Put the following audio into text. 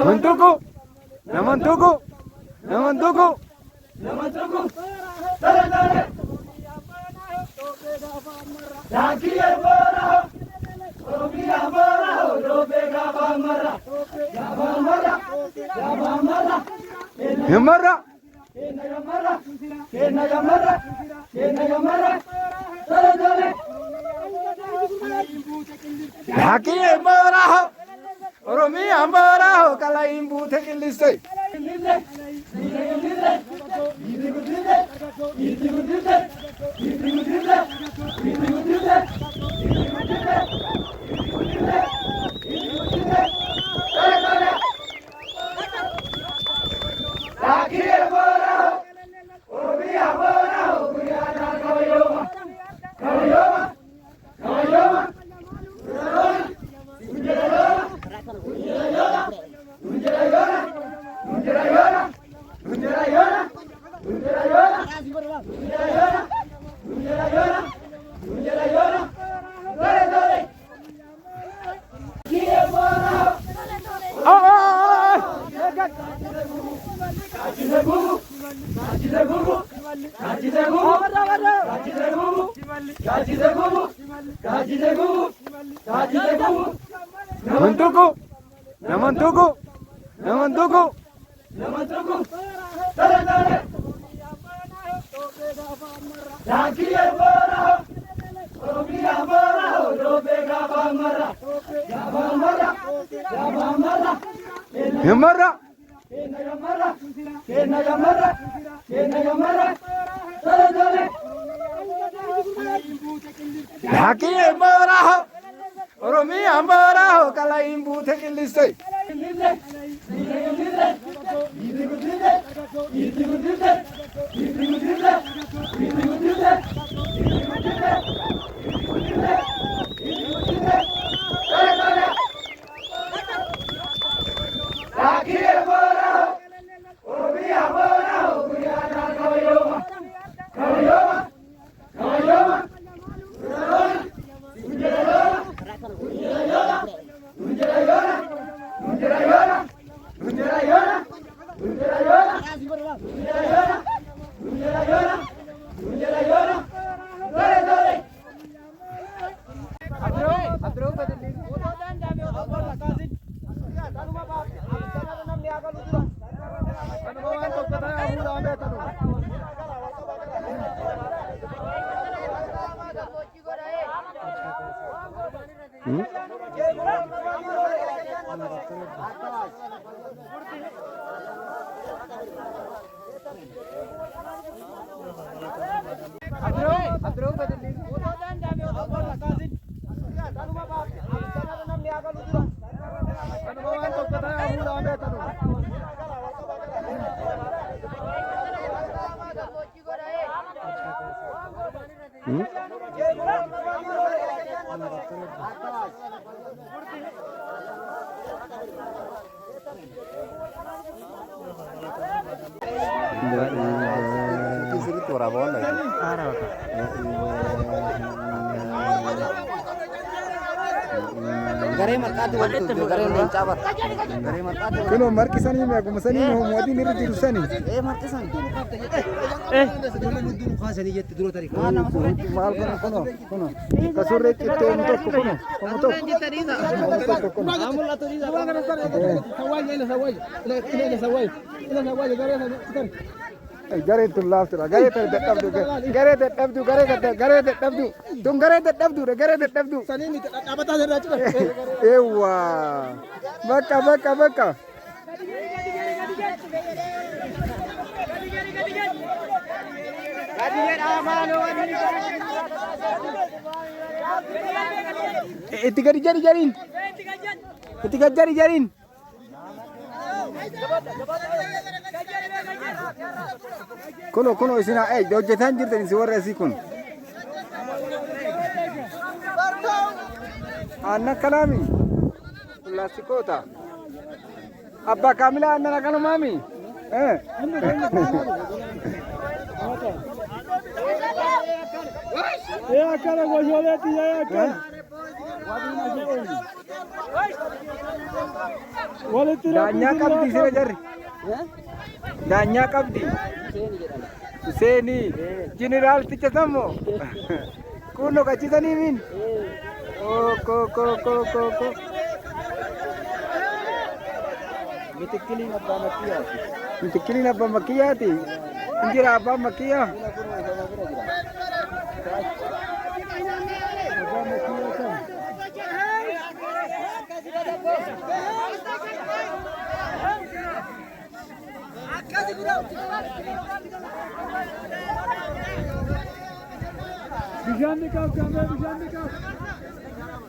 Namantuko, namantuko, namantuko, namantuko. Dale, dale. Aquí es barajo, Romía barajo, lo pega bamara, ya bamara, ya bamara. Yamara, yamara, yamara, yamara. Dale, dale. Aquí es barajo. Romía barajo, Kalaim bute kiliste. Namantuko, namantuko, namantuko, namantuko. Dale, dale. Aquí es barajo, Romía barajo, lo pega bamara, ya bamara, ya bamara. Yamara, yamara, yamara, yamara. Dale, dale. Aquí es barajo, Romía barajo, Kalaim bute kiliste. Aquí es barajo, Romía barajo, Guyana caballoma, caballoma, caballoma. Kuno markisani me aku masani mo modi nire tirusani. Markisani. Khasani jette duro tarik. Mal kuno. Kasure kitte unto kuno. Unto. Amulla toriza. Sawai. Gare tu laftera. Gare te dabdu. Tum gare te dabdu. Sanini abata zara chuka. Ewa. Baka. Tiga jarin. Kuno isina hojjetan jirtan si warra si kun. Anna kalami. Plastikota. Abba Kamila anna kanu mami. Ya kala gojoleti ya kala. Daanyaa qabdi siree jarri. Daanyaa qabdi. Seenii. Jeneraalticha sammoo. Kunoo qachiisanii miin. Ko. Mitikiliin abbaa makkiyaati. Mitikiliin abbaa makkiyaati. Injira abbaa makkiyaa. Bishaan dhiqaaf gaamee bishaan dhiqaaf.